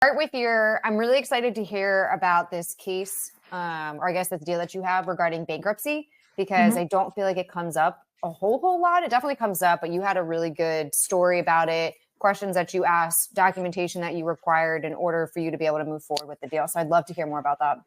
Start with I'm really excited to hear about this case, or I guess this deal that you have regarding bankruptcy, because I don't feel like it comes up a whole lot. It definitely comes up, but you had a really good story about it, questions that you asked, documentation that you required in order for you to be able to move forward with the deal. So I'd love to hear more about that.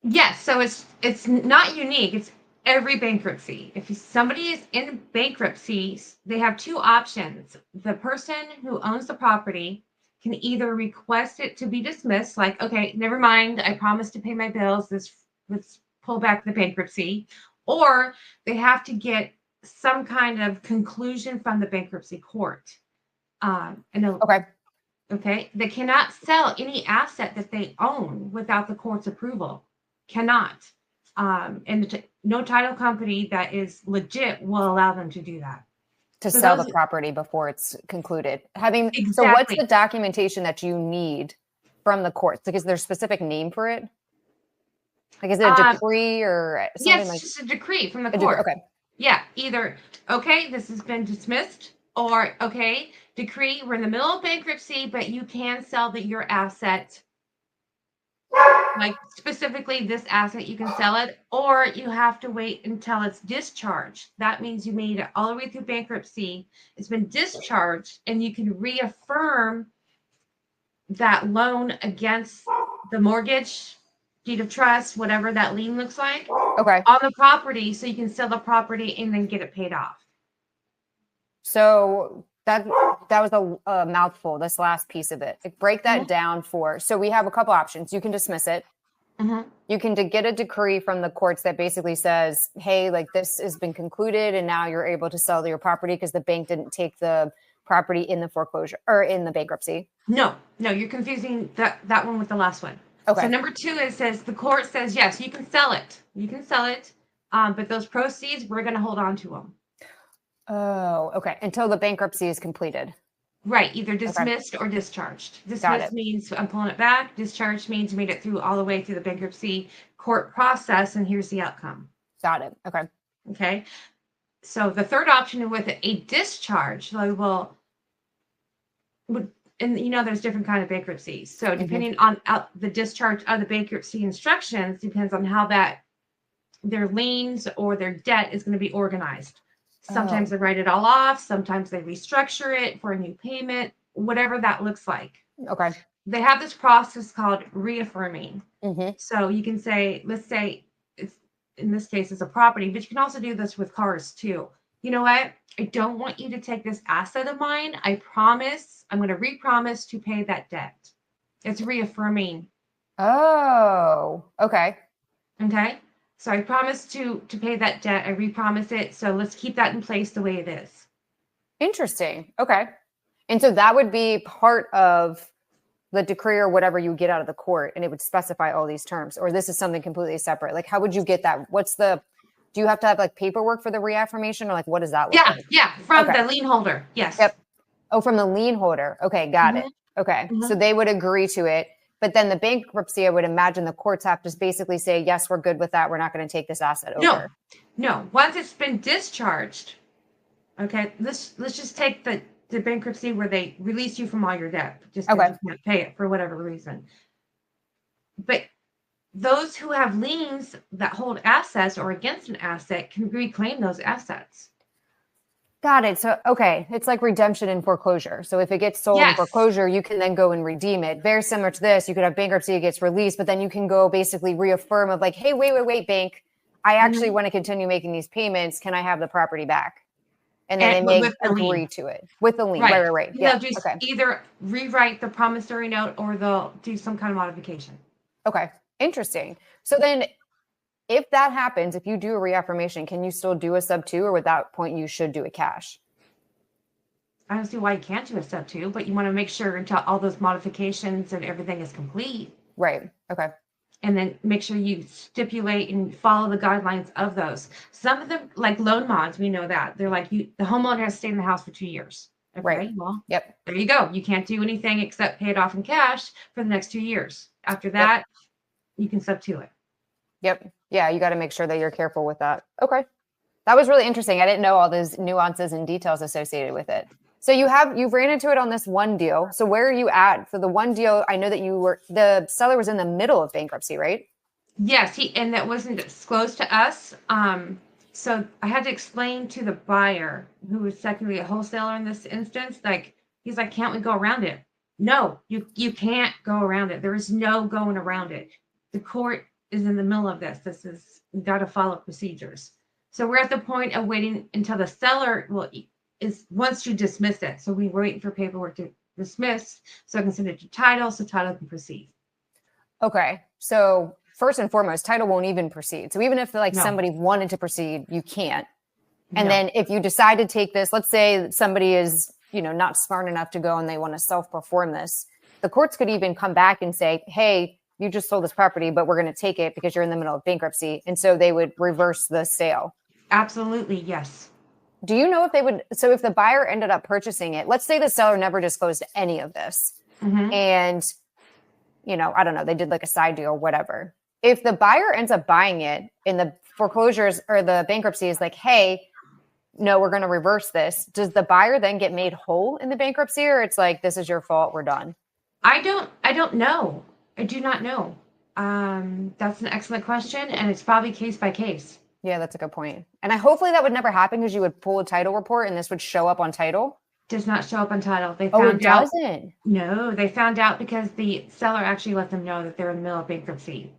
Yes, so it's not unique. It's every bankruptcy. If somebody is in bankruptcy, they have two options. The person who owns the property can either request it to be dismissed, like, okay, never mind, I promised to pay my bills. Let's pull back the bankruptcy, or they have to get some kind of conclusion from the bankruptcy court. Okay, they cannot sell any asset that they own without the court's approval. Cannot. And no title company that is legit will allow them to do that. To sell the property before it's concluded. Exactly. So what's the documentation that you need from the courts? Like, is there a specific name for it? Like, is it a decree or something? Yes, just a decree from the court. Okay. Yeah, either, okay, this has been dismissed, or, okay, decree, we're in the middle of bankruptcy, but you can sell your asset. Like specifically this asset, you can sell it, or you have to wait until it's discharged. That means you made it all the way through bankruptcy. It's been discharged, and you can reaffirm that loan against the mortgage, deed of trust, whatever that lien looks like, on the property, so you can sell the property and then get it paid off. So that was a mouthful, this last piece of it. Like, break that down so we have a couple options. You can dismiss it. You can get a decree from the courts that basically says, hey, like, this has been concluded and now you're able to sell your property because the bank didn't take the property in the foreclosure or in the bankruptcy. No, you're confusing that one with the last one. Okay. So number 2, it says the court says, yes, you can sell it. You can sell it. But those proceeds, we're going to hold on to them. Oh, okay. Until the bankruptcy is completed. Right. Either dismissed or discharged. Dismissed means I'm pulling it back. Discharged means you made it through all the way through the bankruptcy court process, and here's the outcome. Got it. Okay. Okay. So the third option with a discharge, and there's different kind of bankruptcies. So depending on the discharge of the bankruptcy instructions, depends on how their liens or their debt is going to be organized. Sometimes they write it all off. Sometimes they restructure it for a new payment, whatever that looks like. Okay. They have this process called reaffirming. So you can say, let's say it's, in this case, it's a property, but you can also do this with cars too. You know what? I don't want you to take this asset of mine. I promise, I'm going to re-promise to pay that debt. It's reaffirming. Oh, okay. Okay. So I promised to pay that debt. I re-promise it. So let's keep that in place the way it is. Interesting. Okay. And so that would be part of the decree or whatever you get out of the court, and it would specify all these terms, or this is something completely separate. Like, how would you get that? Do you have to have like paperwork for the reaffirmation, or like, what does that look like? Yeah. From the lien holder. Yes. Yep. Oh, from the lien holder. Okay. Got it. Okay. So they would agree to it. But then the bankruptcy, I would imagine the courts have to basically say, yes, we're good with that. We're not going to take this asset over. No. Once it's been discharged, okay, let's just take the bankruptcy where they release you from all your debt. Just because you can't pay it for whatever reason. But those who have liens that hold assets or against an asset can reclaim those assets. Got it. So, okay. It's like redemption in foreclosure. So if it gets sold in foreclosure, you can then go and redeem it. Very similar to this. You could have bankruptcy, it gets released, but then you can go basically reaffirm of like, hey, wait, bank. I actually want to continue making these payments. Can I have the property back? And then they may agree to it with the lien. Right. Yeah. They'll just either rewrite the promissory note or they'll do some kind of modification. Okay. Interesting. So then if that happens, if you do a reaffirmation, can you still do a sub 2, or at that point you should do a cash? I don't see why you can't do a sub 2, but you want to make sure until all those modifications and everything is complete. Right. Okay. And then make sure you stipulate and follow the guidelines of those. Some of them, like loan mods, we know that. They're like, the homeowner has to stay in the house for 2 years. Okay, right. Well, there you go. You can't do anything except pay it off in cash for the next 2 years. After that, you can sub 2 it. Yep. Yeah, you got to make sure that you're careful with that. Okay. That was really interesting. I didn't know all those nuances and details associated with it. So you've ran into it on this one deal. So where are you at? So the one deal, I know that the seller was in the middle of bankruptcy, right? Yes, and that wasn't disclosed to us. So I had to explain to the buyer, who was technically a wholesaler in this instance, like, he's like, can't we go around it? No, you can't go around it. There is no going around it. The court is in the middle of this. We've got to follow procedures. So we're at the point of waiting until the seller wants to dismiss it. So we're waiting for paperwork to dismiss so I can send it to title so title can proceed. Okay. So first and foremost, title won't even proceed. So even if somebody wanted to proceed, you can't. And then if you decide to take this, let's say somebody is, not smart enough to go and they want to self-perform this, the courts could even come back and say, hey, you just sold this property, but we're going to take it because you're in the middle of bankruptcy. And so they would reverse the sale. Absolutely. Yes. Do you know if they would? So if the buyer ended up purchasing it, let's say the seller never disclosed any of this and, I don't know, they did like a side deal, whatever. If the buyer ends up buying it and the foreclosures or the bankruptcy is like, hey, no, we're going to reverse this. Does the buyer then get made whole in the bankruptcy, or it's like, this is your fault, we're done? I don't know. I do not know. That's an excellent question. And it's probably case by case. Yeah, that's a good point. And hopefully that would never happen because you would pull a title report and this would show up on title. Does not show up on title. They found out. Doesn't? No, they found out because the seller actually let them know that they're in the middle of bankruptcy.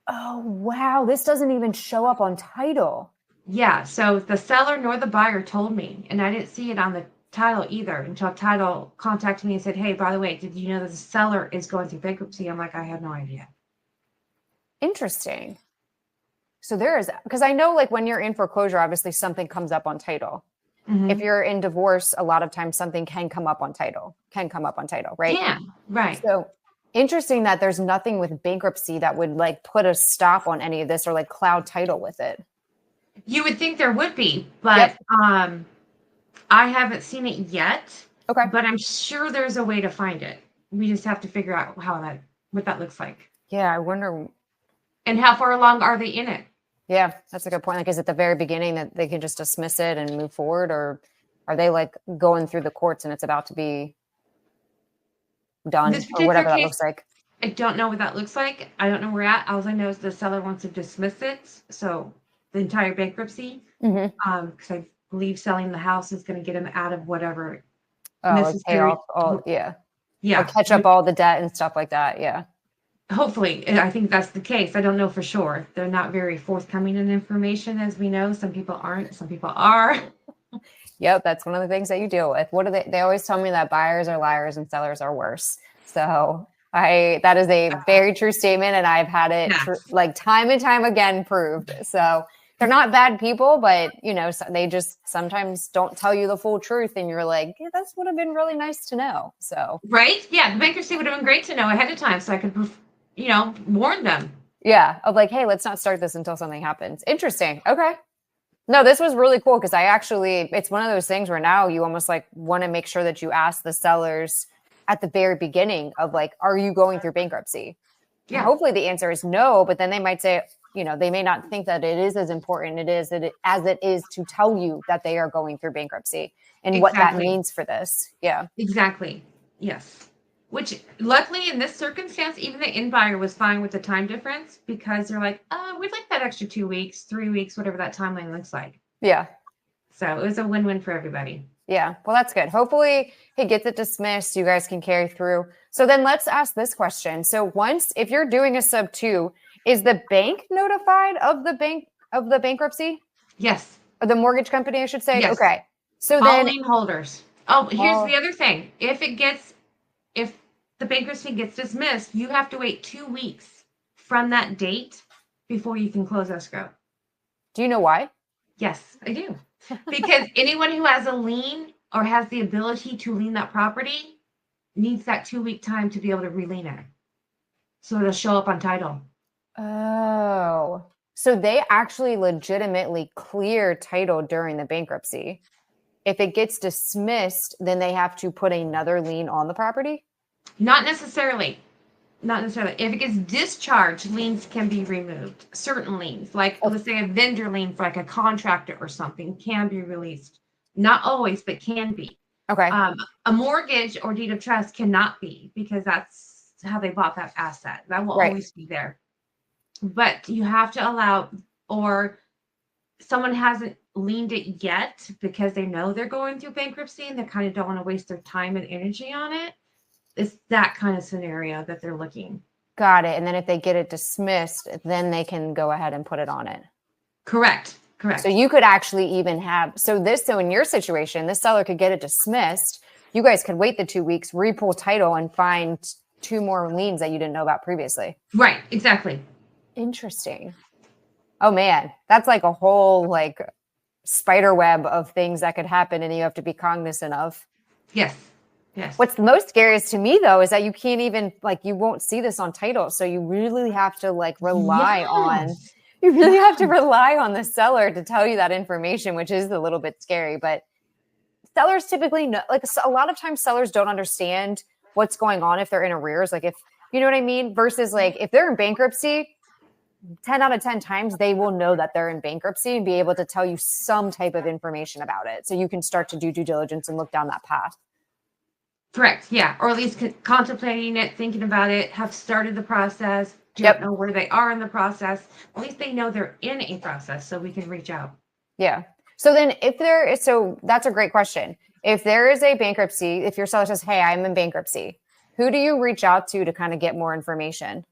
Oh, wow. This doesn't even show up on title. Yeah. So the seller nor the buyer told me, and I didn't see it on the title either until title contacted me and said, hey, by the way, did you know that the seller is going through bankruptcy? I'm like, I had no idea. Interesting. So there is, because I know when you're in foreclosure, obviously something comes up on title. If you're in divorce, a lot of times something can come up on title, right? Yeah, right. So interesting that there's nothing with bankruptcy that would put a stop on any of this or cloud title with it. You would think there would be, but I haven't seen it yet. Okay. But I'm sure there's a way to find it. We just have to figure out what that looks like. Yeah, I wonder. And how far along are they in it? Yeah, that's a good point. Is it the very beginning that they can just dismiss it and move forward, or are they going through the courts and it's about to be done or whatever that looks like? I don't know what that looks like. I don't know where we're at. All I know is the seller wants to dismiss it. So the entire bankruptcy, because I believe selling the house is going to get him out of whatever. Pay off all, yeah. Or catch up all the debt and stuff like that. Yeah. Hopefully, I think that's the case. I don't know for sure. They're not very forthcoming in information, as we know. Some people aren't. Some people are. Yep, that's one of the things that you deal with. What do they always tell me that buyers are liars and sellers are worse. So that is a very true statement, and I've had it time and time again proved. So they're not bad people, but they just sometimes don't tell you the full truth, and you're like, yeah, that would have been really nice to know. So right, yeah, the bankruptcy would have been great to know ahead of time, so I could, warn them. Yeah, of hey, let's not start this until something happens. Interesting. Okay. No, this was really cool because it's one of those things where now you almost want to make sure that you ask the sellers at the very beginning of are you going through bankruptcy? Yeah. And hopefully the answer is no, but then they might say, they may not think that it is as important as it is to tell you that they are going through bankruptcy and what that means for this. Yeah. Exactly. Yes. Which luckily in this circumstance, even the in buyer was fine with the time difference because they're like, we'd like that extra 2 weeks, 3 weeks, whatever that timeline looks like. Yeah. So it was a win-win for everybody. Yeah. Well, that's good. Hopefully he gets it dismissed. You guys can carry through. So then let's ask this question. So if you're doing a sub 2, is the bank notified of the bankruptcy? Yes. Or the mortgage company, I should say. Yes. Okay. So all then lien holders. Oh, here's the other thing. If the bankruptcy gets dismissed, you have to wait 2 weeks from that date before you can close escrow. Do you know why? Yes, I do. Because anyone who has a lien or has the ability to lien that property needs that 2-week time to be able to relien it. So it'll show up on title. Oh, so they actually legitimately clear title during the bankruptcy. If it gets dismissed, then they have to put another lien on the property? Not necessarily. If it gets discharged, liens can be removed. Certain liens, let's say a vendor lien for a contractor or something, can be released. Not always, but can be. Okay. A mortgage or deed of trust cannot be, because that's how they bought that asset. That will always be there. But you have to allow, or someone hasn't liened it yet because they know they're going through bankruptcy and they kind of don't want to waste their time and energy on it. It's that kind of scenario that they're looking. Got it. And then if they get it dismissed, then they can go ahead and put it on it. Correct. So you could actually even have, so in your situation, this seller could get it dismissed. You guys could wait the 2 weeks, repull title, and find 2 more liens that you didn't know about previously. Right. Exactly. Interesting. Oh man, that's like a whole like spider web of things that could happen and you have to be cognizant of. Yes. What's the most scariest to me though is that you can't even you won't see this on title. So you really have to rely on the seller to tell you that information, which is a little bit scary. But sellers typically know, a lot of times sellers don't understand what's going on if they're in arrears. If you know what I mean, versus if they're in bankruptcy, 10 out of 10 times they will know that they're in bankruptcy and be able to tell you some type of information about it. So you can start to do due diligence and look down that path. Correct. Yeah. Or at least contemplating it, thinking about it, have started the process, don't know where they are in the process. At least they know they're in a process so we can reach out. Yeah. So then so that's a great question. If there is a bankruptcy, if your seller says, hey, I'm in bankruptcy, who do you reach out to kind of get more information?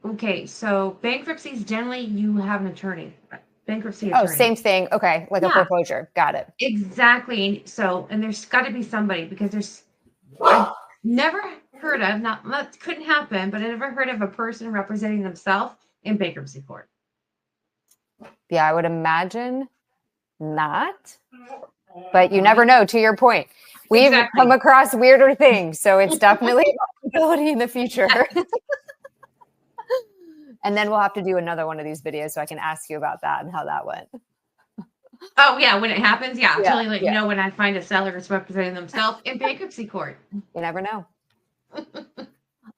Okay. So bankruptcies, generally you have an attorney. Bankruptcy attorney. Oh, same thing. Okay. A foreclosure. Got it. Exactly. So, and there's got to be somebody, because I've never heard of, that couldn't happen, but I never heard of a person representing themselves in bankruptcy court. Yeah, I would imagine not, but you never know, to your point. We've come across weirder things, so it's definitely a possibility in the future. And then we'll have to do another one of these videos so I can ask you about that and how that went. Oh, yeah. When it happens, I'll totally let you know when I find a seller that's representing themselves in bankruptcy court. You never know.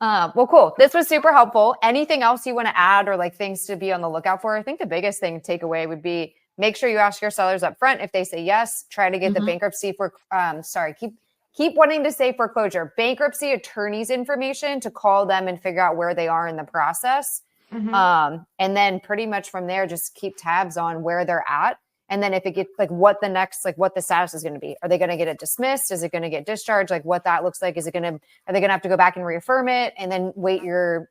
Well, cool. This was super helpful. Anything else you want to add or things to be on the lookout for? I think the biggest thing to take away would be make sure you ask your sellers up front. If they say yes, try to get the bankruptcy keep wanting to say foreclosure, bankruptcy attorney's information to call them and figure out where they are in the process. And then pretty much from there, just keep tabs on where they're at. And then if it gets what the status is going to be, are they going to get it dismissed? Is it going to get discharged? What that looks like? Are they going to have to go back and reaffirm it and then wait your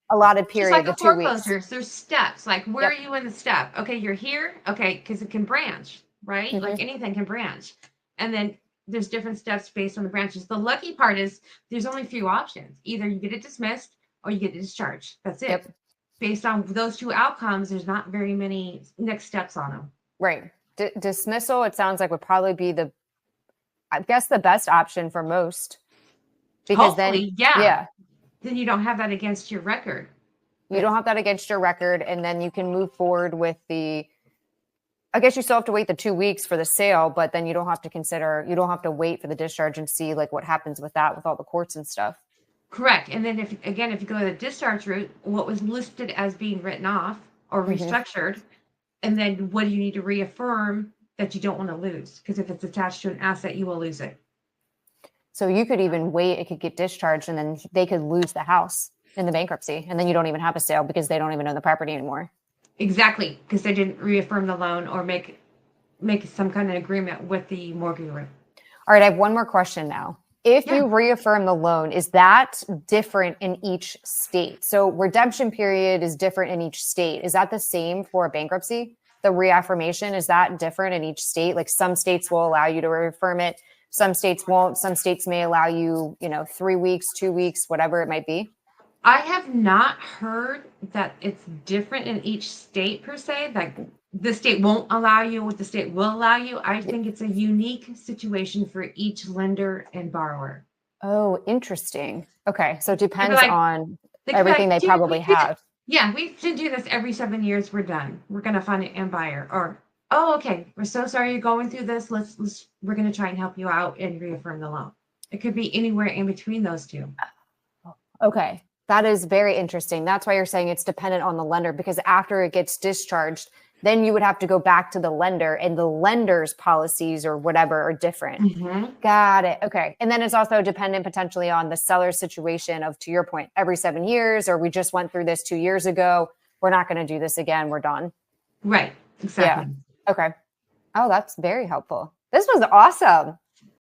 allotted period of 2 weeks? There's steps. Where are you in the step? Okay, you're here. Okay, because it can branch, right? Anything can branch. And then there's different steps based on the branches. The lucky part is there's only a few options. Either you get it dismissed or you get discharged. That's it. Based on those 2 outcomes, there's not very many next steps on them. Right. Dismissal, it sounds like, would probably be the best option for most. Because hopefully, then you don't have that against your record. You don't have that against your record, and then you can move forward with I guess you still have to wait the 2 weeks for the sale, but then you don't have to wait for the discharge and see what happens with that, with all the courts and stuff. Correct. And then if you go the discharge route, what was listed as being written off or restructured, and then what do you need to reaffirm that you don't want to lose? Because if it's attached to an asset, you will lose it. So you could even wait, it could get discharged, and then they could lose the house in the bankruptcy, and then you don't even have a sale because they don't even own the property anymore. Exactly, because they didn't reaffirm the loan or make some kind of agreement with the mortgage. All right, I have one more question now. If you reaffirm the loan, is that different in each state? So redemption period is different in each state. Is that the same for a bankruptcy? The reaffirmation, is that different in each state? Some states will allow you to reaffirm it. Some states won't. Some states may allow you, 3 weeks, 2 weeks, whatever it might be. I have not heard that it's different in each state per se. The state won't allow you, what the state will allow you. I think it's a unique situation for each lender and borrower. Oh, interesting. Okay. So it depends on everything they probably have. Yeah, we should do this every 7 years. We're done. We're going to find an end buyer. Or, oh, okay, we're so sorry you're going through this. We're going to try and help you out and reaffirm the loan. It could be anywhere in between those two. Okay. That is very interesting. That's why you're saying it's dependent on the lender, because after it gets discharged, then you would have to go back to the lender, and the lender's policies or whatever are different. Got it. Okay. And then it's also dependent potentially on the seller's situation of, to your point, every 7 years, or we just went through this 2 years ago. We're not going to do this again. We're done. Right. Exactly. Yeah. Okay. Oh, that's very helpful. This was awesome.